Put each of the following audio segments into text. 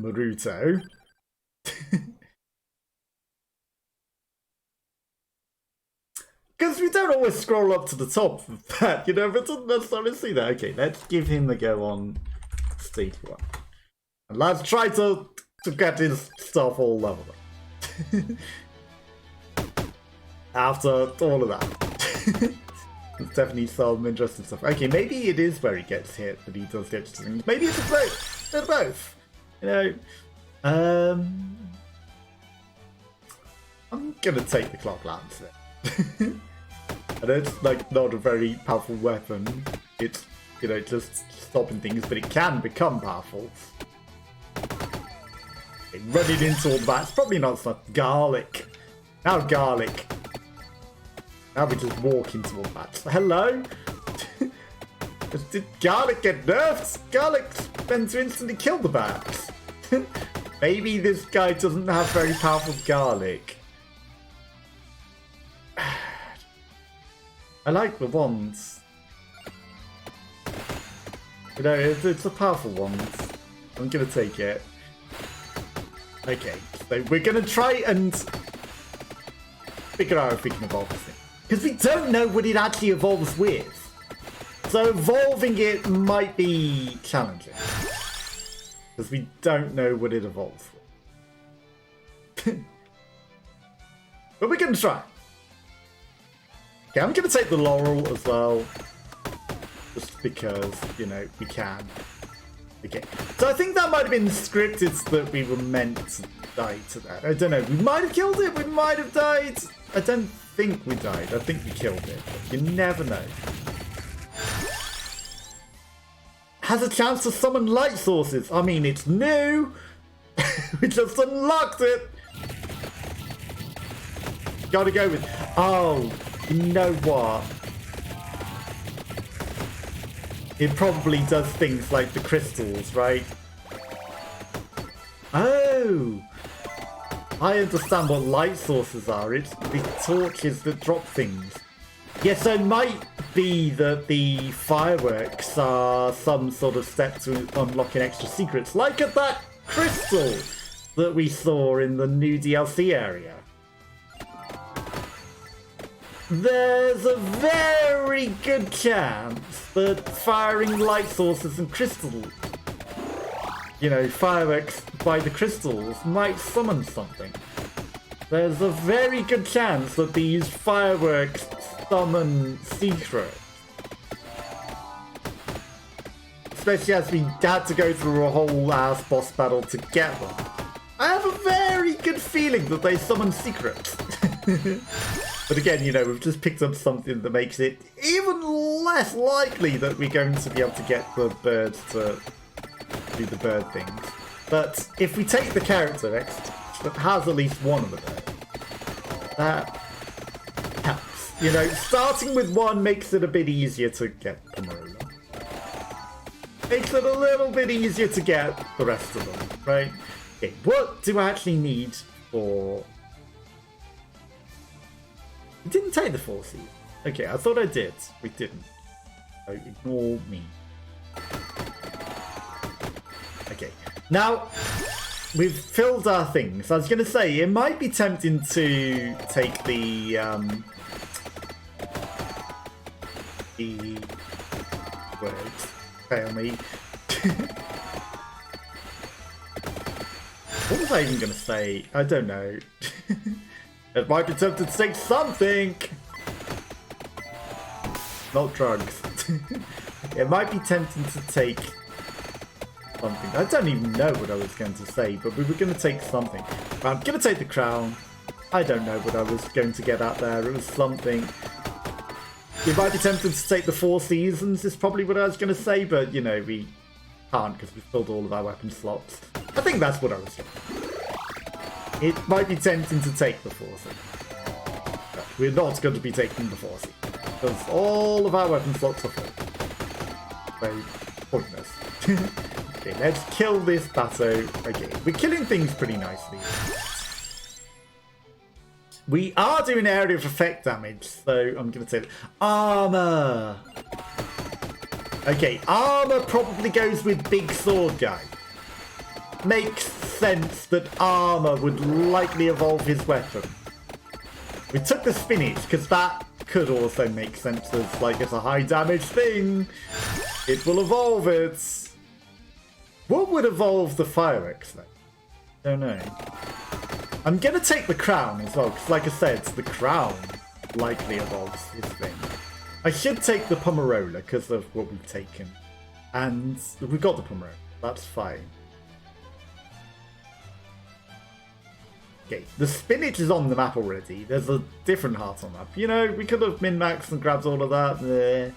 Maruto. Because we don't always scroll up to the top of that, you know, but doesn't necessarily see that. Okay, let's give him a go on stage 1. And let's try to get his stuff all leveled up. After all of that. There's definitely some interesting stuff. Okay, maybe it is where he gets hit that he does get things. Maybe it's both. They're both. You know. I'm gonna take the clock lance then. And it's like not a very powerful weapon. It's, you know, just stopping things, but it can become powerful. Okay, running into all that. It's probably not stuff. Garlic. Now garlic. Now we just walk into all that. Hello? Did garlic get nerfed? Garlic's meant to instantly kill the bats. Maybe this guy doesn't have very powerful garlic. I like the wands. You know, it's a powerful wand. I'm gonna take it. Okay, so we're gonna try and figure out if we can evolve this thing. Because we don't know what it actually evolves with. So evolving it might be challenging. Because we don't know what it evolves with. But we're gonna try. Okay, I'm going to take the laurel as well, just because, you know, we can. Okay, so I think that might have been scripted that we were meant to die to that. I don't know, we might have killed it, we might have died. I don't think we died, I think we killed it, but you never know. Has a chance to summon light sources. I mean, it's new. We just unlocked it. Gotta go with, oh. You know what? It probably does things like the crystals, right? Oh! I understand what light sources are. It's the torches that drop things. Yeah, so it might be that the fireworks are some sort of step to unlocking extra secrets, like at that crystal that we saw in the new DLC area. There's a very good chance that firing light sources and crystals, you know, fireworks by the crystals, might summon something. There's a very good chance that these fireworks summon secrets. Especially as we had to go through a whole ass boss battle to get them. I have a very good feeling that they summon secrets. But again, you know, we've just picked up something that makes it even less likely that we're going to be able to get the birds to do the bird things. But if we take the character next, that has at least one of the birds, that helps. You know, starting with one makes it a bit easier to get Pomerolo. Makes it a little bit easier to get the rest of them, right? Okay, what do I actually need for... We didn't take the 4 seed. Okay, I thought I did. We didn't. So ignore me. Okay, now we've filled our things. I was going to say, it might be tempting to take the words. Fail me. What was I even going to say? I don't know. It might be tempted to take something. Not drugs. It might be tempting to take something. I don't even know what I was going to say, but we were going to take something. I'm going to take the crown. I don't know what I was going to get at there. It was something. We might be tempted to take the 4 seasons, is probably what I was going to say, but, you know, we can't because we've filled all of our weapon slots. I think that's what I was saying. It might be tempting to take the 4 seasons. But we're not going to be taking the 4 seasons because all of our weapon slots are full. Very pointless. Okay, let's kill this Bato. Okay, we're killing things pretty nicely. We are doing area of effect damage, so I'm going to say armor. Okay, armor probably goes with big sword guy. makes sense that armor would likely evolve his weapon. We took the spinach because that could also make sense as like it's a high damage thing. It will evolve it. What would evolve the fireworks though? Don't know. I'm gonna take the crown as well because like I said, the crown likely evolves his thing. I should take the Pomerola because of what we've taken. And we've got the Pomerola. That's fine. Okay, the spinach is on the map already. There's a different heart on the map. You know, we could have min-maxed and grabbed all of that. There.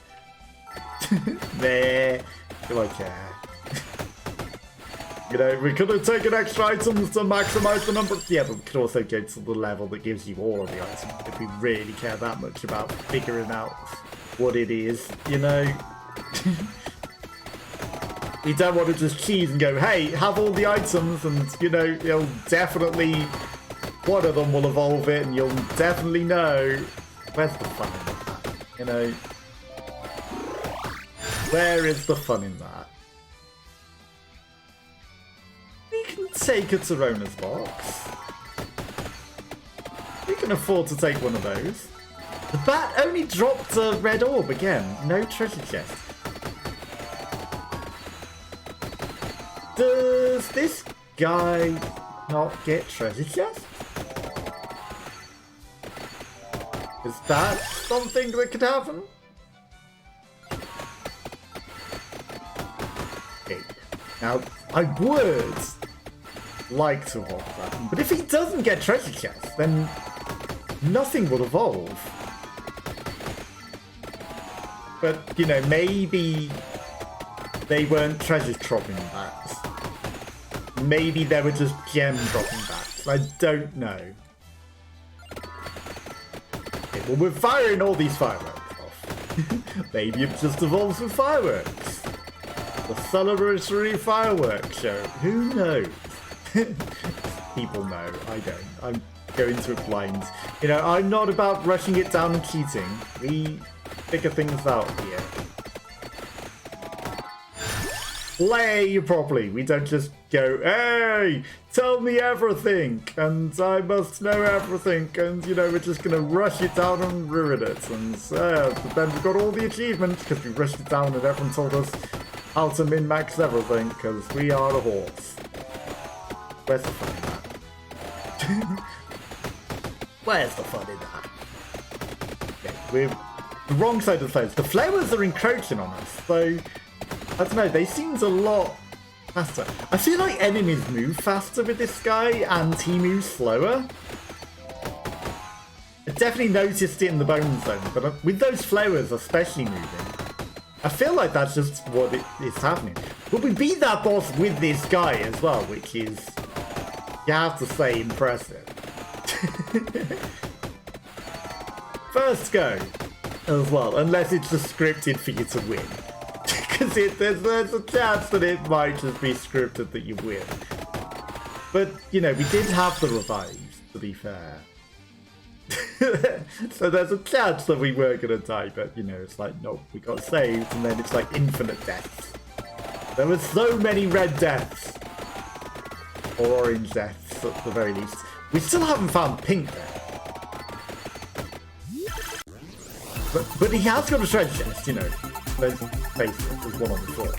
There. Do I care? You know, we could have taken extra items to maximize the number. Yeah, but we could also go to the level that gives you all of the items if we really care that much about figuring out what it is, you know? We don't want to just cheese and go, hey, have all the items and, you know, you'll definitely, one of them will evolve it and you'll definitely know. Where's the fun in that, you know? Where is the fun in that? We can take a Tirona's box. We can afford to take one of those. The bat only dropped a red orb again. No treasure chest. Does this guy not get treasure chests? Is that something that could happen? Okay. Now, I would like to evolve that, but if he doesn't get treasure chests, then nothing will evolve. But, you know, maybe they weren't treasure dropping bats. Maybe they were just gem dropping bats. I don't know. Okay, well, we're firing all these fireworks off. Maybe it just evolves with fireworks. The celebratory fireworks show. Who knows? People know. I don't. I'm going to it blind. You know, I'm not about rushing it down and cheating. We figure things out here. Play properly. We don't just go, hey, tell me everything, and I must know everything, and, you know, we're just going to rush it down and ruin it. And but then we got all the achievements because we rushed it down and everyone told us how to min-max everything because we are a horse. Where's the fun in that? Where's the fun in that? Okay, we're the wrong side of the flares. The flares are encroaching on us, so I don't know, they seemed a lot faster. I feel like enemies move faster with this guy and he moves slower. I definitely noticed it in the bone zone, but with those flowers especially moving, I feel like that's just what is happening. But we beat that boss with this guy as well, which is, you have to say, impressive. First go as well, unless it's just scripted for you to win. Because there's a chance that it might just be scripted that you win. But, you know, we did have the revives, to be fair. So there's a chance that we were going to die, but, you know, it's like, nope, we got saved, and then it's like infinite deaths. There were so many red deaths. Or orange deaths, at the very least. We still haven't found pink there. But he has got a treasure chest, you know. Let's face it, there's one on the floor.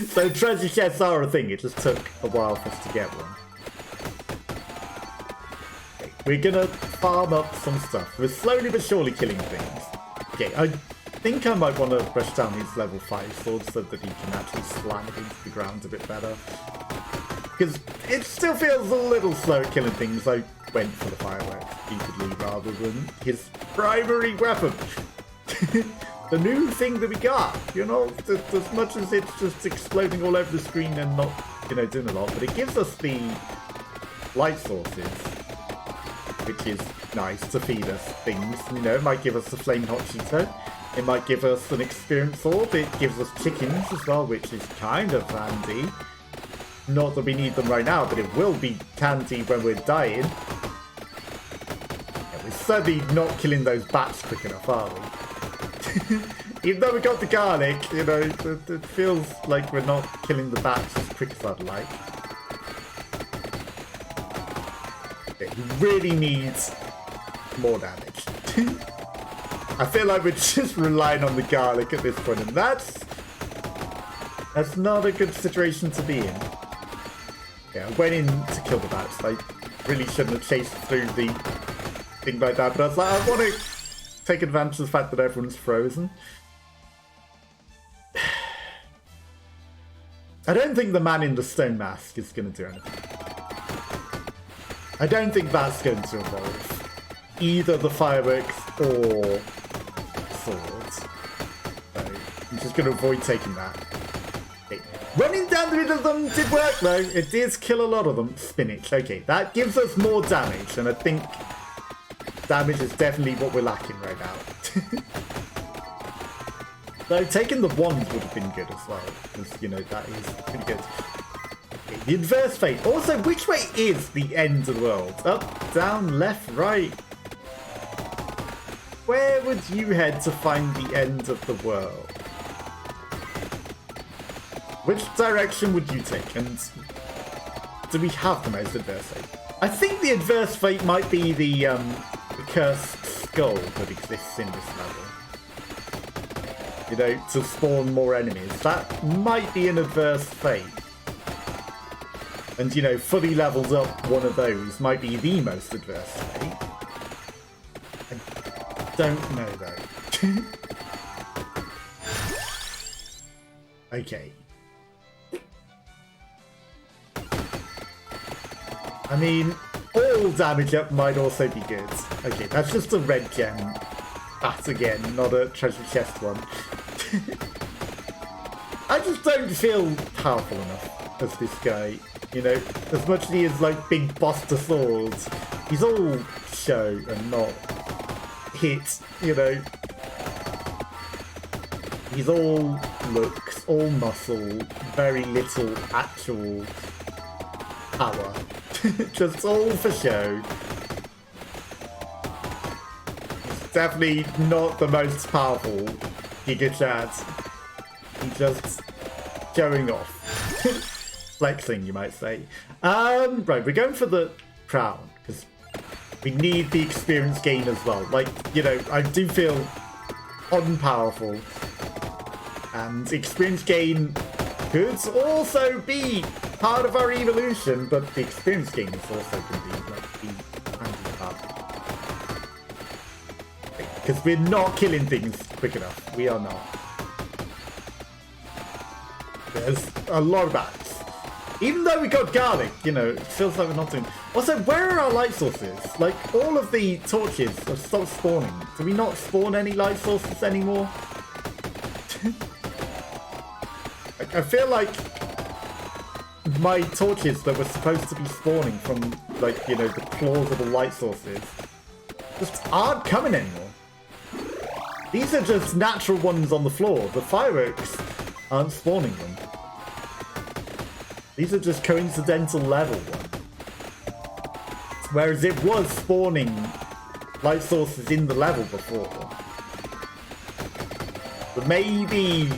So treasure chests are a thing, it just took a while for us to get one. Okay, we're gonna farm up some stuff. We're slowly but surely killing things. Okay, I think I might want to brush down his level 5 sword so that he can actually slam it into the ground a bit better. Because it still feels a little slow at killing things. I went for the fireworks repeatedly rather than his primary weapon. The new thing that we got, you know, as much as it's just exploding all over the screen and not, you know, doing a lot, but it gives us the light sources, which is nice to feed us things. You know, it might give us a flame hot Cheeto, it might give us an experience orb, it gives us chickens as well, which is kind of handy. Not that we need them right now, but it will be handy when we're dying. Yeah, we're certainly not killing those bats quick enough, are we? Even though we got the garlic, you know, it feels like we're not killing the bats as quick as I'd like. Okay, he really needs more damage. I feel like we're just relying on the garlic at this point, and that's not a good situation to be in. Yeah, I went in to kill the bats. I really shouldn't have chased through the thing like that, but I was like, I want to take advantage of the fact that everyone's frozen. I don't think the man in the stone mask is going to do anything. I don't think that's going to evolve either the fireworks or swords. So I'm just going to avoid taking that. Okay. Running down the middle of them did work though. It did kill a lot of them. Spinach. Okay, that gives us more damage, and I think damage is definitely what we're lacking right now. Though taking the wands would have been good as well, because, you know, that is pretty good. Okay, the adverse fate. Also, which way is the end of the world? Up, down, left, right? Where would you head to find the end of the world? Which direction would you take? And do we have the most adverse fate? I think the adverse fate might be the cursed skull that exists in this level. You know, to spawn more enemies. That might be an adverse fate. And, you know, fully leveled up one of those might be the most adverse fate. I don't know, though. Okay. I mean, all damage up might also be good. Okay, that's just a red gem. That again, not a treasure chest one. I just don't feel powerful enough as this guy. You know, as much as he is like big Buster Swords, he's all show and not hit, you know. He's all looks, all muscle, very little actual power. Just all for show. He's definitely not the most powerful Giga Chad. He's just showing off. Flexing, you might say. Right, we're going for the crown, because we need the experience gain as well. Like, you know, I do feel unpowerful. And experience gain could also be part of our evolution, but the experience gain is also going to be like the handy part. Because we're not killing things quick enough. We are not. There's a lot of bats. Even though we got garlic, you know, it feels like we're not doing... Also, where are our light sources? Like, all of the torches have stopped spawning. Do we not spawn any light sources anymore? Like, I feel like my torches that were supposed to be spawning from, like, you know, the plausible light sources just aren't coming anymore. These are just natural ones on the floor. The fireworks aren't spawning them. These are just coincidental level ones. Whereas it was spawning light sources in the level before. But maybe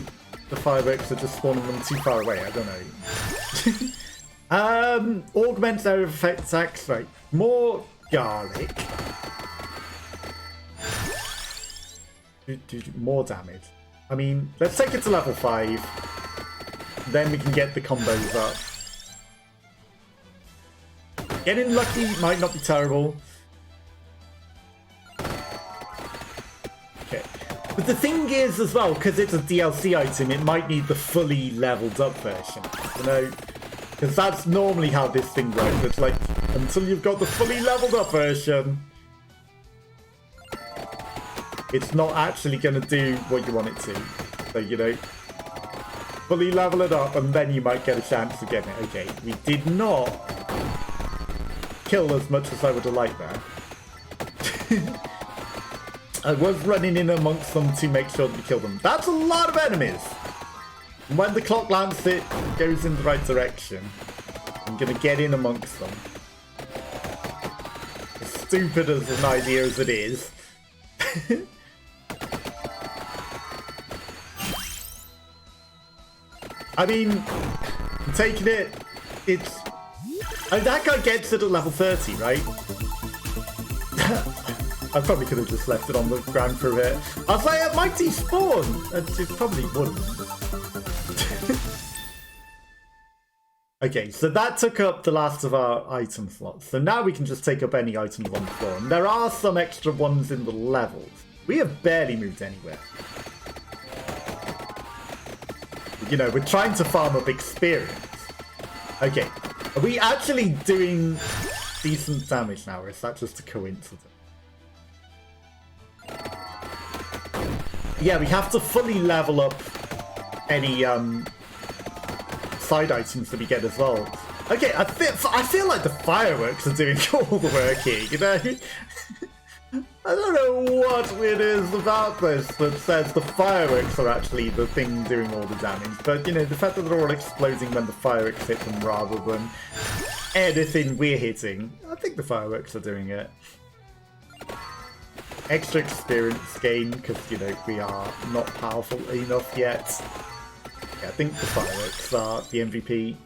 the fireworks are just spawning them too far away. I don't know. Augment area of effect attacks. Right. More garlic. More damage. I mean, let's take it to level 5. Then we can get the combos up. Getting lucky might not be terrible. Okay. But the thing is as well, because it's a DLC item, it might need the fully leveled up version. You know? Because that's normally how this thing works. It's like, until you've got the fully leveled up version, it's not actually going to do what you want it to. So, you know, fully level it up and then you might get a chance to get it. Okay, we did not kill as much as I would have liked there. I was running in amongst them to make sure that we kill them. That's a lot of enemies! And when the clock lands, it goes in the right direction. I'm going to get in amongst them. As stupid as an idea as it is. I mean, I'm taking it. It's... that guy gets it at level 30, right? I probably could have just left it on the ground for a bit. I was like, it might despawn. It probably wouldn't. Okay, so that took up the last of our item slots. So now we can just take up any items on the floor. And there are some extra ones in the levels. We have barely moved anywhere. You know, we're trying to farm up experience. Okay, are we actually doing decent damage now, or is that just a coincidence? Yeah, we have to fully level up any side items that we get as well. Okay, I feel like the fireworks are doing all the work here, you know? I don't know what it is about this that says the fireworks are actually the thing doing all the damage, but you know, the fact that they're all exploding when the fireworks hit them rather than anything we're hitting, I think the fireworks are doing it. Extra experience gain, because you know, we are not powerful enough yet. Yeah, I think the fireworks are the MVP.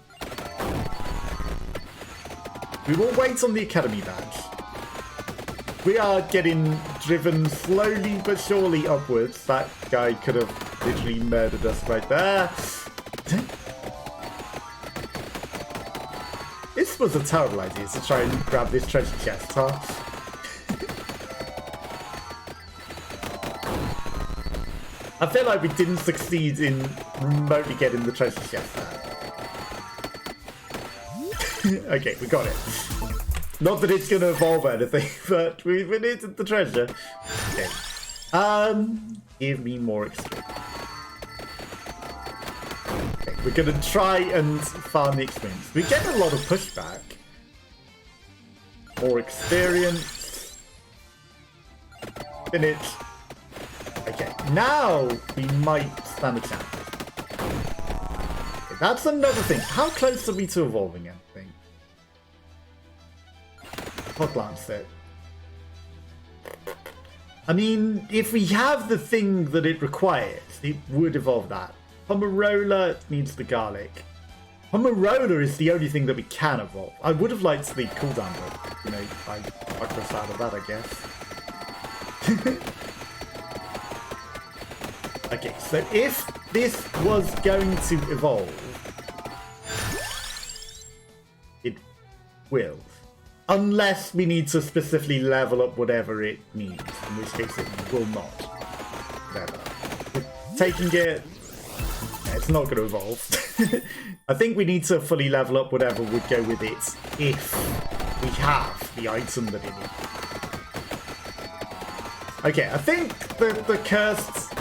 We will wait on the Academy badge. We are getting driven slowly but surely upwards. That guy could have literally murdered us right there. This was a terrible idea to try and grab this treasure chest, huh? I feel like we didn't succeed in remotely getting the treasure chest there. Okay, we got it. Not that it's going to evolve anything, but we needed the treasure. Okay. Give me more experience. Okay, we're going to try and farm the experience. We get a lot of pushback. More experience. Finish. Okay, now we might stand a chance. Okay, that's another thing. How close are we to evolving anything? I'll glance it. I mean, if we have the thing that it requires, it would evolve that. Pomarola needs the garlic. Pomarola is the only thing that we can evolve. I would have liked the cooldown, but, you know, I fucked us out of that, I guess. Okay, so if this was going to evolve, it will. Unless we need to specifically level up whatever it needs, in which case it will not. Whatever. We're taking it... Yeah, it's not going to evolve. I think we need to fully level up whatever would go with it if we have the item that it needs. Okay, I think the cursed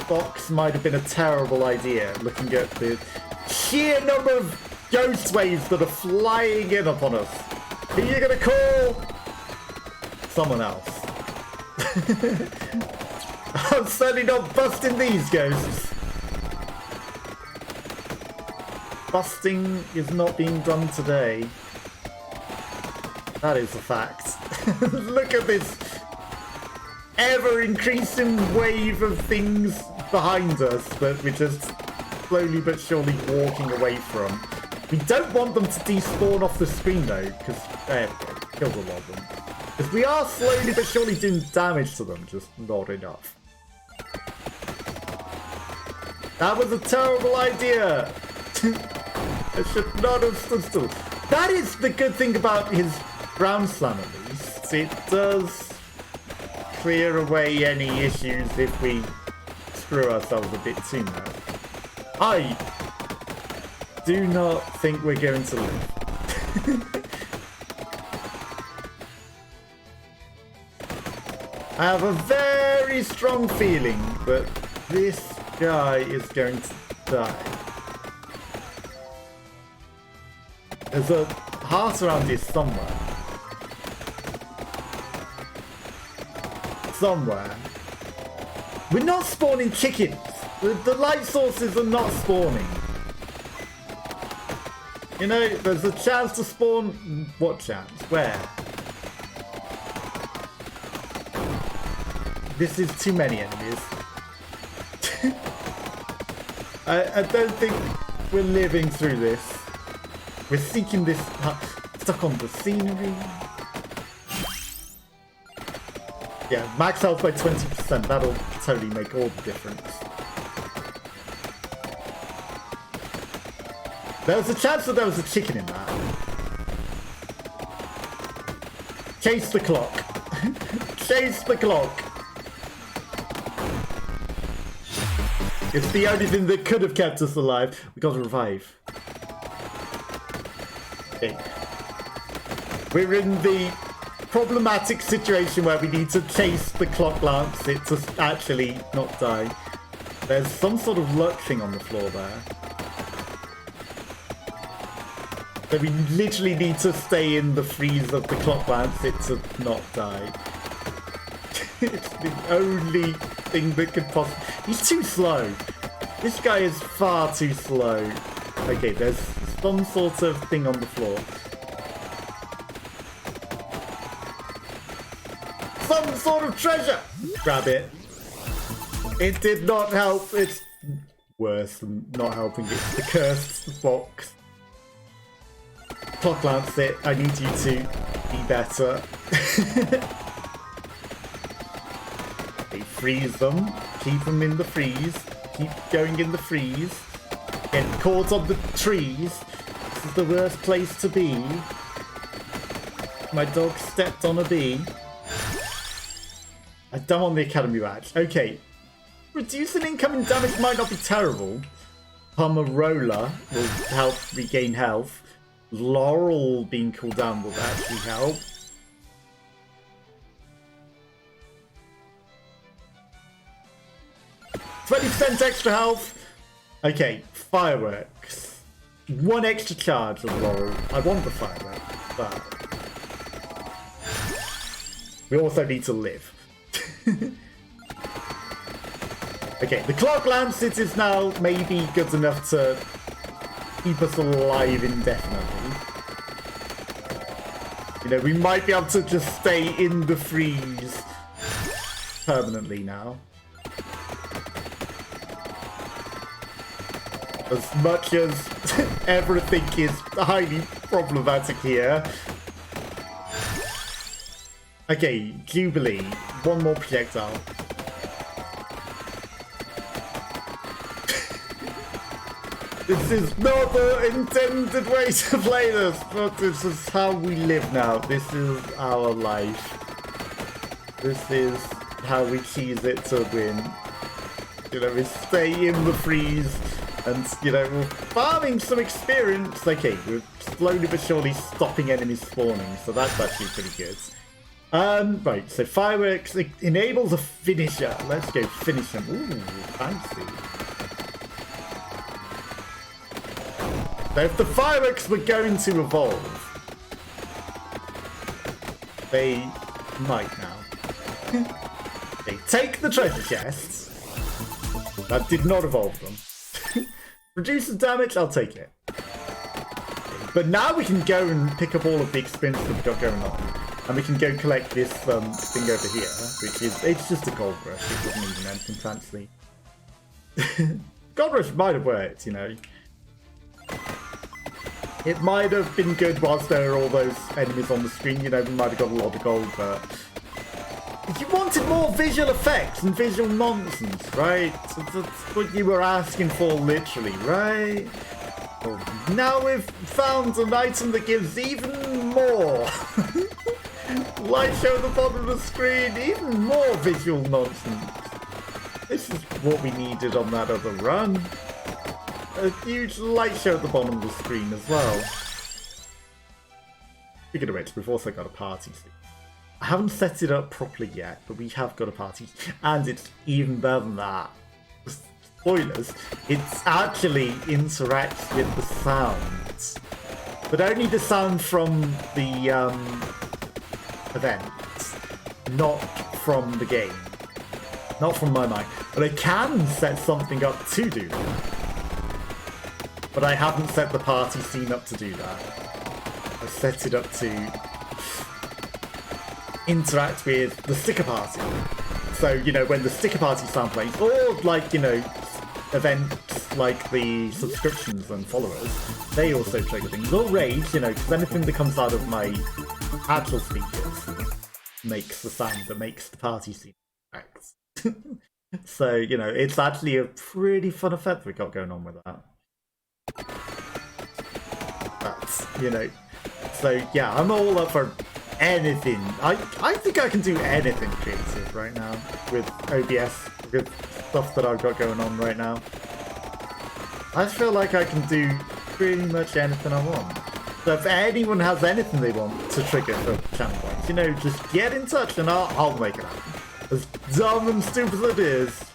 box might have been a terrible idea, looking at the sheer number of ghost waves that are flying in upon us. Who are you gonna call? Someone else. I'm certainly not busting these ghosts. Busting is not being done today. That is a fact. Look at this ever-increasing wave of things behind us that we're just slowly but surely walking away from. We don't want them to despawn off the screen though, because there we go, kills a lot of them. Because we are slowly but surely doing damage to them, just not enough. That was a terrible idea! I should not have stood still. That is the good thing about his ground slam at least. It does clear away any issues if we screw ourselves a bit too much. I do not think we're going to live. I have a very strong feeling that this guy is going to die. There's a heart around here somewhere. Somewhere. We're not spawning chickens. The light sources are not spawning. You know, there's a chance to spawn... What chance? Where? This is too many enemies. I don't think we're living through this. We're seeking this... stuck on the scenery. Yeah, max health by 20%. That'll totally make all the difference. There was a chance that there was a chicken in that. Chase the clock. Chase the clock. It's the only thing that could have kept us alive. We got to revive. Okay. We're in the problematic situation where we need to chase the clock lancet to actually not die. There's some sort of luck thing on the floor there. So we literally need to stay in the freeze of the clock lancet to not die. It's the only thing that could possibly... He's too slow. This guy is far too slow. Okay, there's some sort of thing on the floor. Some sort of treasure! Grab it. It did not help. It's worse than not helping. It's the cursed box. Clock lancet, I need you to be better. Okay, freeze them. Keep them in the freeze. Keep going in the freeze. Get caught on the trees. This is the worst place to be. My dog stepped on a bee. I don't want the academy badge. Okay. Reducing incoming damage might not be terrible. Pomarola will help regain health. Laurel being cooled down will actually help. %20 extra health. Okay, fireworks. 1 extra charge of Laurel. I want the fireworks, but we also need to live. Okay, the clock lancet is now maybe good enough to keep us alive indefinitely. You know, we might be able to just stay in the freeze permanently now. As much as everything is highly problematic here. Okay, Jubilee. 1 more projectile. This is not the intended way to play this, but this is how we live now. This is our life. This is how we choose it to win. You know, we stay in the freeze and, you know, we're farming some experience. Okay, we're slowly but surely stopping enemies spawning, so that's actually pretty good. Right, so fireworks enables a finisher. Let's go finish them. Ooh, fancy. So if the fireworks were going to evolve, they might now. They take the treasure chests. That did not evolve them. Reduce the damage, I'll take it. But now we can go and pick up all of the experience that we've got going on. And we can go collect this thing over here, which is, it's just a gold rush. It doesn't even anything fancy. Gold rush might have worked, you know. It might have been good whilst there are all those enemies on the screen. You know, we might have got a lot of gold, but you wanted more visual effects and visual nonsense, right? That's what you were asking for, literally, right? Well, now we've found an item that gives even more. Light show at the bottom of the screen, even more visual nonsense. This is what we needed on that other run. A huge light show at the bottom of the screen as well. Speaking of which, we've also got a party scene. I haven't set it up properly yet, but we have got a party. And it's even better than that. Spoilers, it actually interacts with the sounds. But only the sound from the event, not from the game. Not from my mind. But I can set something up to do that. But I haven't set the party scene up to do that. I set it up to interact with the sticker party. So, you know, when the sticker party sound plays, or like, you know, events like the subscriptions and followers, they also trigger things. Or rage, you know, because anything that comes out of my actual speakers makes the sound that makes the party scene effects. So, you know, it's actually a pretty fun effect we got going on with that. That's, you know, so yeah, I'm all up for anything. I think I can do anything creative right now with OBS, with stuff that I've got going on right now. I feel like I can do pretty much anything I want. So if anyone has anything they want to trigger for channel points, you know, just get in touch and I'll make it happen. As dumb and stupid as it is,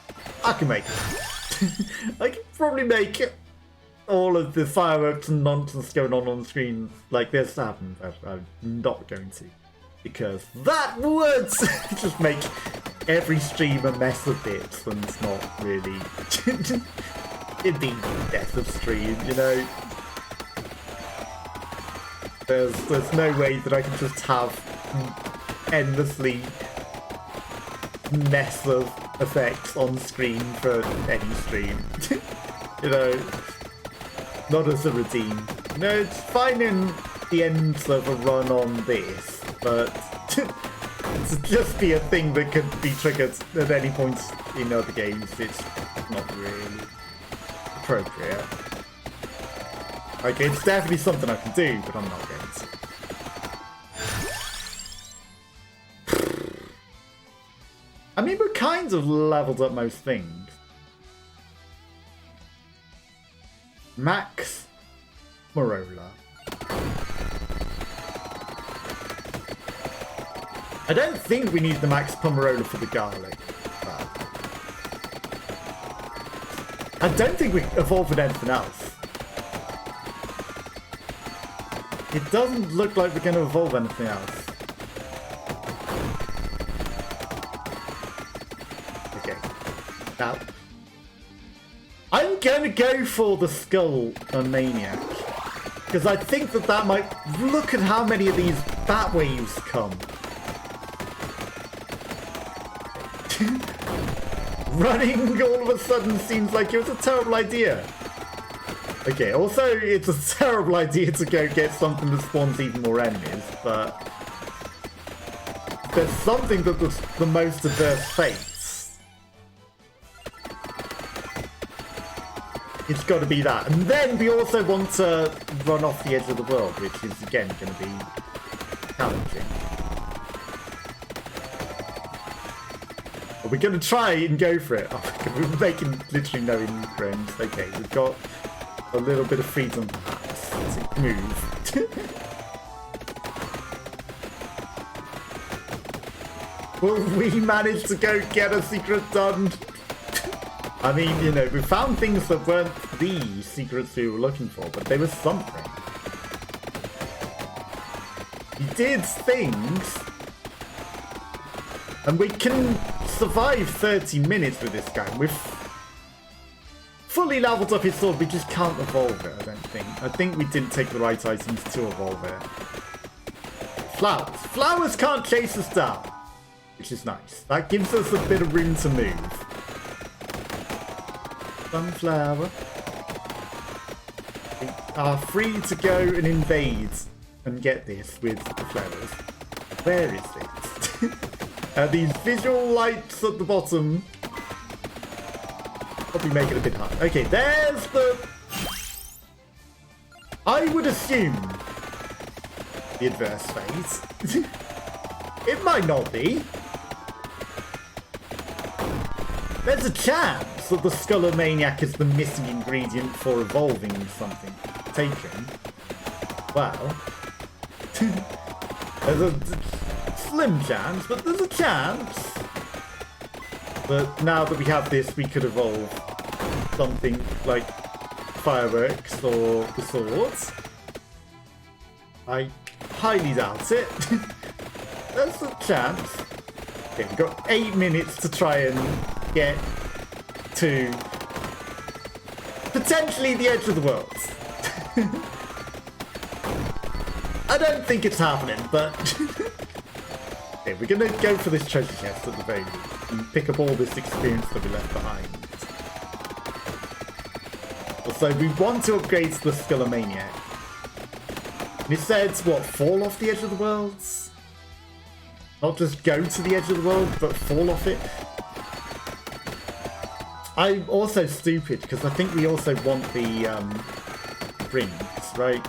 I can make it. I can probably make all of the fireworks and nonsense going on screen like this happen, but I'm not going to. Because that would just make every stream a mess of bits, and it's not really... it'd be death of stream, you know? There's no way that I can just have endlessly mess of effects on screen for any stream. You know, not as a routine. No, it's fine in the ends of a run on this, but to just be a thing that could be triggered at any point in other games, it's not really appropriate. Like, it's definitely something I can do, but I'm not going to. I mean, we're kind of leveled up most things. Max Marola. I don't think we need the Max Pomerola for the garlic. I don't think we evolved with anything else. It doesn't look like we're going to evolve anything else. Okay. Now, I'm going to go for the Skull Maniac. Because I think that might... Look at how many of these bat waves come. Running all of a sudden seems like it was a terrible idea. Okay, also it's a terrible idea to go get something that spawns even more enemies, but there's something that was the most adverse fates. It's got to be that. And then we also want to run off the edge of the world, which is again going to be challenging. We're going to try and go for it. Oh, we're making literally no new friends. Okay, we've got a little bit of freedom perhaps to move. Will we manage to go get a secret done? I mean, you know, we found things that weren't the secrets we were looking for, but they were something. We did things, and we can survive 30 minutes with this guy. We've fully leveled up his sword, we just can't evolve it, I don't think. I think we didn't take the right items to evolve it. Flowers. Flowers can't chase us down, which is nice. That gives us a bit of room to move. Sunflower. We are free to go and invade and get this with the flowers. Where is it? These visual lights at the bottom probably make it a bit hard. Okay, there's the... I would assume the adverse phase. It might not be. There's a chance that the Skuller Maniac is the missing ingredient for evolving something. Taken. Well. There's a slim chance, but there's a chance. But now that we have this, we could evolve something like fireworks or the swords. I highly doubt it. There's a chance. Okay, we've got 8 minutes to try and get to potentially the edge of the world. I don't think it's happening, but okay, we're gonna go for this treasure chest at the very least and pick up all this experience that we left behind. Also, we want to upgrade to the Skullomaniac. And it said, what, fall off the edge of the worlds? Not just go to the edge of the world, but fall off it. I'm also stupid, because I think we also want the rings, right?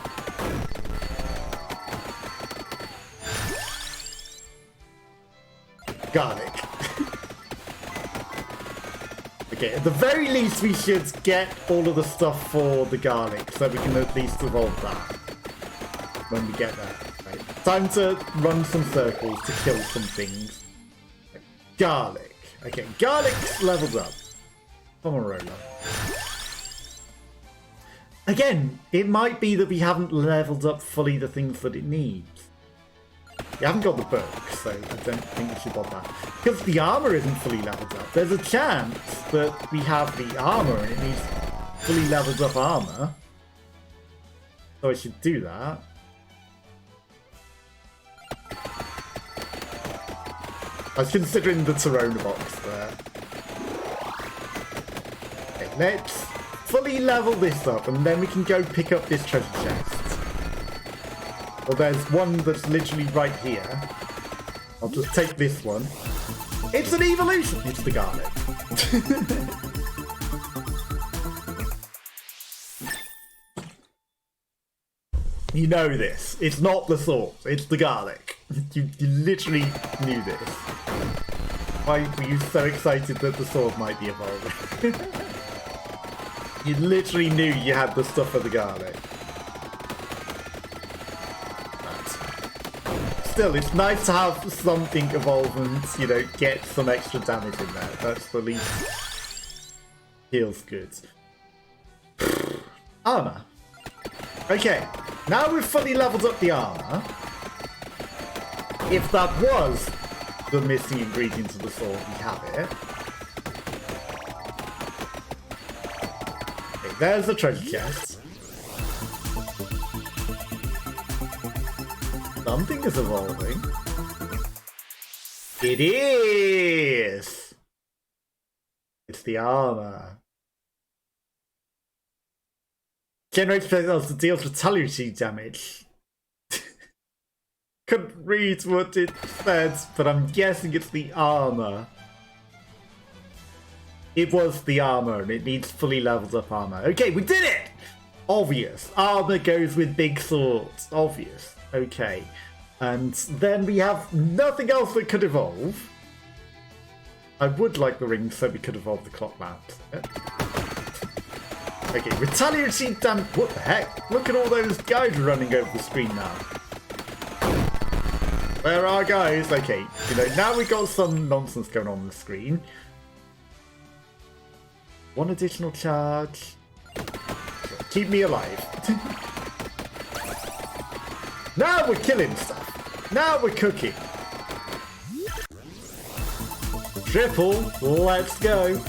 Garlic. Okay, at the very least we should get all of the stuff for the garlic, so we can at least evolve that when we get there. Right. Time to run some circles to kill some things. Garlic. Okay, garlic's leveled up. Pomarola. Again, it might be that we haven't leveled up fully the things that it needs. We haven't got the book, so I don't think we should bother that. Because the armor isn't fully leveled up. There's a chance that we have the armor and it needs fully leveled up armor. So I should do that. I was considering the Torona box there. Okay, let's fully level this up and then we can go pick up this treasure chest. Well, there's one that's literally right here. I'll just take this one. It's an evolution! It's the garlic. You know this. It's not the sword. It's the garlic. You literally knew this. Why were you so excited that the sword might be evolving? You literally knew you had the stuff for the garlic. Still, it's nice to have something evolve and, you know, get some extra damage in there. That's the least. Feels good. Armor. Okay, now we've fully leveled up the armor. If that was the missing ingredient of the sword, we have it. Okay, there's the treasure chest. Something is evolving. It is! It's the armor. Generates spells that deals retaliatory damage. Couldn't read what it said, but I'm guessing it's the armor. It was the armor, and it needs fully leveled up armor. Okay, we did it! Obvious. Armor goes with big swords. Obvious. Okay. And then we have nothing else that could evolve. I would like the ring so we could evolve the clock lamps. Okay, retaliatory damage. What the heck? Look at all those guys running over the screen now. Where are guys? Okay, you know, now we've got some nonsense going on the screen. One additional charge. Keep me alive. Now we're killing stuff. Now we're cooking. Triple. Let's go.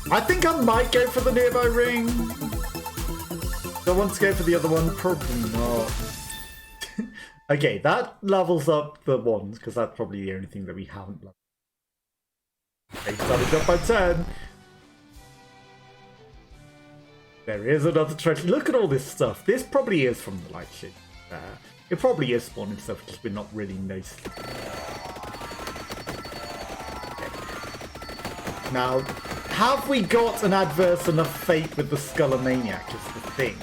I think I might go for the nearby ring. Do I want to go for the other one? Probably not. Okay, that levels up the ones, because that's probably the only thing that we haven't leveled. Okay, started up by 10. There is another treasure. Look at all this stuff. This probably is from the light ship. It probably is spawning stuff, because we're not really noticing. Okay. Now, have we got an adverse enough fate with the Skullomaniac is the thing.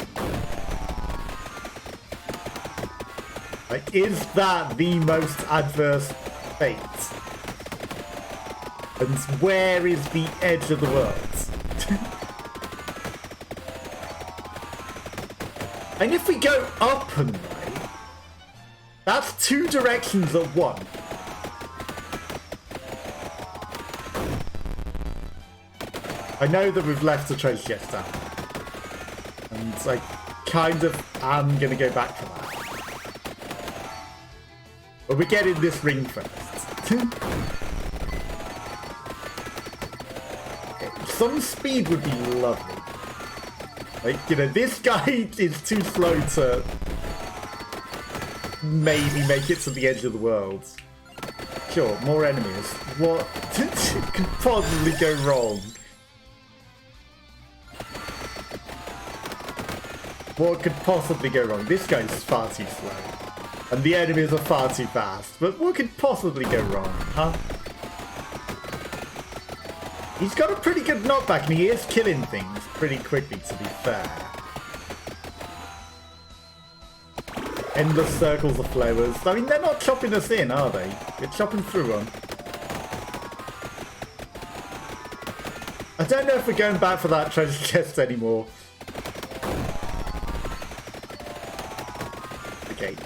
Like, is that the most adverse fate? And where is the edge of the world? And if we go up and right, that's two directions at one. I know that we've left the treasure chest down. And I kind of am going to go back for that. But we're getting this ring first. Okay, some speed would be lovely. Like, you know, this guy is too slow to maybe make it to the edge of the world. Sure, more enemies. What could possibly go wrong? What could possibly go wrong? This guy's far too slow. And the enemies are far too fast. But what could possibly go wrong, huh? He's got a pretty good knockback and he is killing things pretty quickly, to be fair. Endless circles of flowers. I mean, they're not chopping us in, are they? They're chopping through them. I don't know if we're going back for that treasure chest anymore. Okay.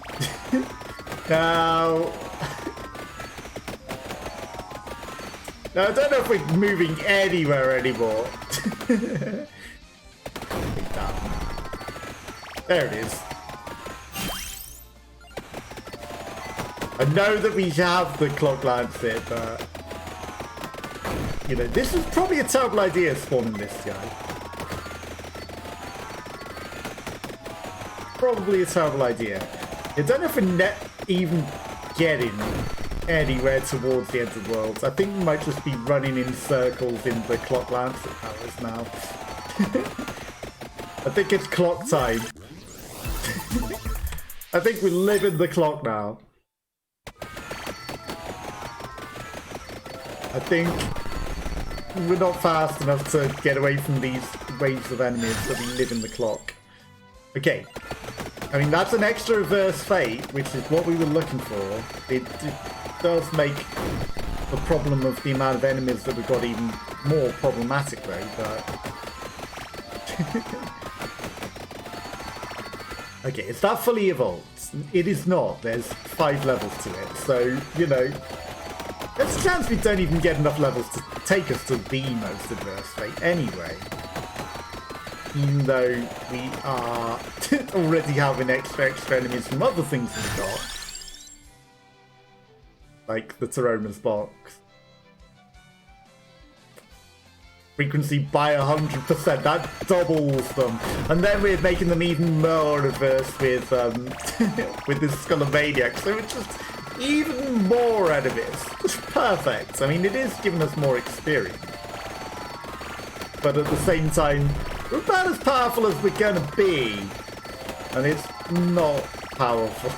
Now... Now, I don't know if we're moving anywhere anymore. There it is. I know that we have the clock lance here, but... You know, this is probably a terrible idea, spawning this guy. Probably a terrible idea. I don't know if we're even getting anywhere towards the end of the world. I think we might just be running in circles in the clock lance powers now. I think it's clock time. I think we live in the clock now. I think we're not fast enough to get away from these waves of enemies, so we live in the clock. Okay. I mean, that's an extra reverse fate, which is what we were looking for. It does make the problem of the amount of enemies that we've got even more problematic, though, but... Okay, is that fully evolved? It is not. There's 5 levels to it, so, you know... There's a chance we don't even get enough levels to take us to the most adverse fate anyway. Even though we are already having extra enemies from other things we've got. Like the Taroma's box. Frequency by 100%, that doubles them. And then we're making them even more reverse with with this Skull of Maniac. So it's just even more enemies. It's perfect. I mean, it is giving us more experience. But at the same time, we're about as powerful as we're going to be. And it's not powerful.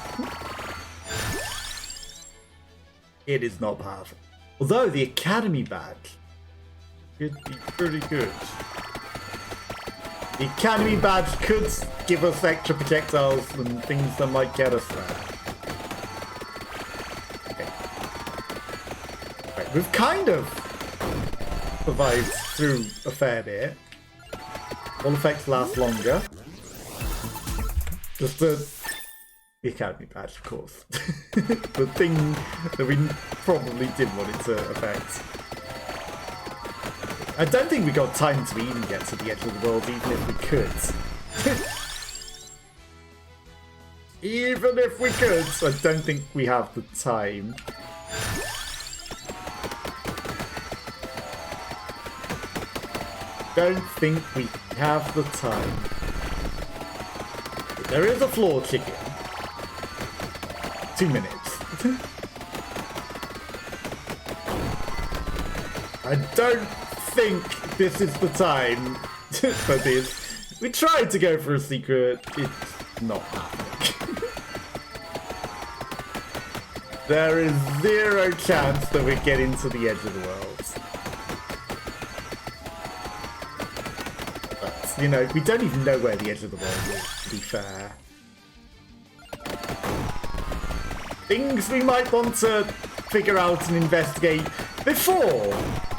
It is not powerful. Although the Academy badge could be pretty good. The Academy badge could give us extra projectiles and things that might get us there. Okay. Right, we've kind of survived through a fair bit. All effects last longer. Just the Academy badge, of course. The thing that we probably didn't want it to affect. I don't think we got time to even get to the edge of the world, even if we could. Even if we could, I don't think we have the time. Don't think we have the time. There is a floor chicken. 2 minutes. I don't think this is the time for this. We tried to go for a secret. It's not happening. There is 0 chance that we get into the edge of the world. But, you know, we don't even know where the edge of the world is, to be fair. Things we might want to figure out and investigate before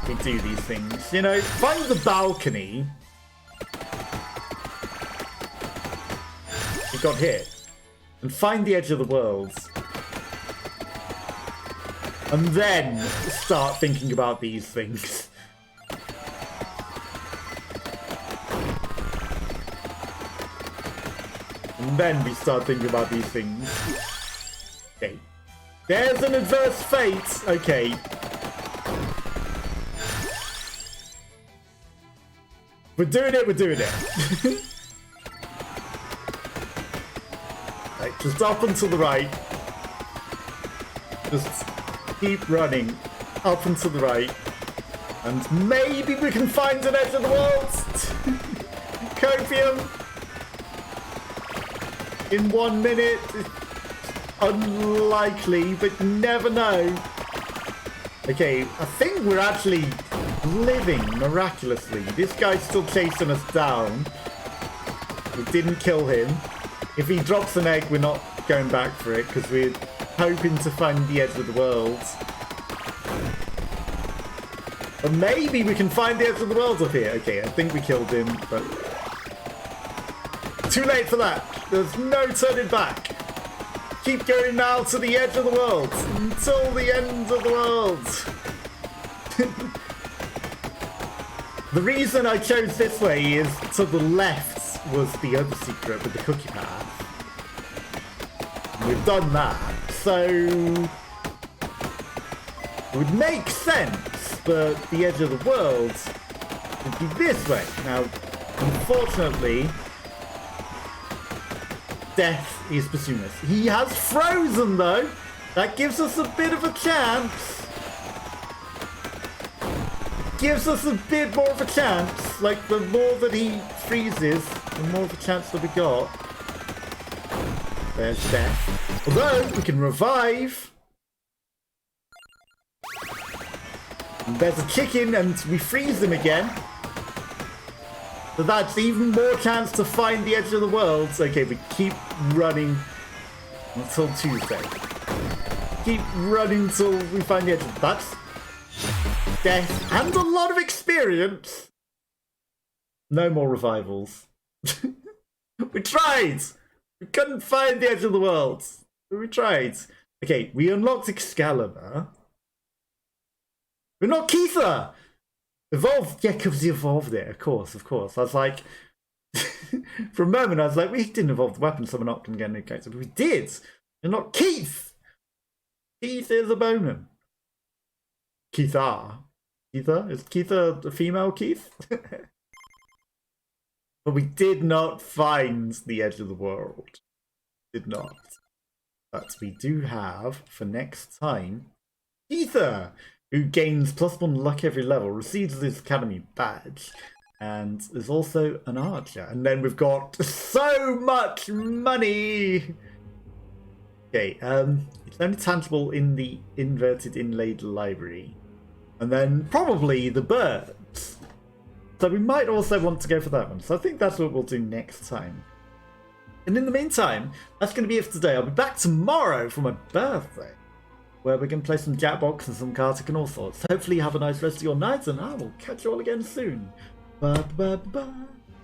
we do these things. You know, find the balcony. We got hit. And find the edge of the world. And then start thinking about these things. And then we start thinking about these things. Okay. There's an adverse fate. Okay. We're doing it, we're doing it. Right, just up and to the right. Just keep running. Up and to the right. And maybe we can find an edge of the world. Copium. In 1 minute. unlikely, but you never know. Okay, I think we're actually living miraculously. This guy's still chasing us down. We didn't kill him. If he drops an egg, we're not going back for it because we're hoping to find the edge of the world. But maybe we can find the edge of the world up here. Okay, I think we killed him, but too late for that. There's no turning back. Keep going now to the edge of the world until the end of the world. The reason I chose this way is to the left was the other secret with the cookie path. We've done that, so it would make sense, but the edge of the world would be this way. Now, unfortunately, death is pursuing us. He has frozen though. That gives us a bit of a chance. Gives us a bit more of a chance. Like, the more that he freezes, the more of a chance that we got. There's death. Although, we can revive. And there's a chicken and we freeze him again. So that's even more chance to find the edge of the world. Okay, we keep running until Tuesday. Keep running until we find the edge of that's death and a lot of experience. No more revivals. We tried! We couldn't find the edge of the world. We tried. Okay, we unlocked Excalibur. We're not Keitha! Evolved, yeah, because he evolved it, of course. I was like, for a moment, I was like, we didn't evolve the weapon, so we're not going to get a new character. But we did! You're not Keith! Keith is a bonin. Keitha. Keitha? Is Keitha a female Keith? But we did not find the edge of the world. Did not. But we do have, for next time, Keitha! Who gains +1 luck every level, receives his academy badge, and is also an archer. And then we've got so much money! Okay, it's only tangible in the inverted inlaid library. And then probably the birds. So we might also want to go for that one. So I think that's what we'll do next time. And in the meantime, that's going to be it for today. I'll be back tomorrow for my birthday, where we can play some Jackbox and some Kartik and all sorts. Hopefully you have a nice rest of your night, and I will catch you all again soon. Bye bye bye.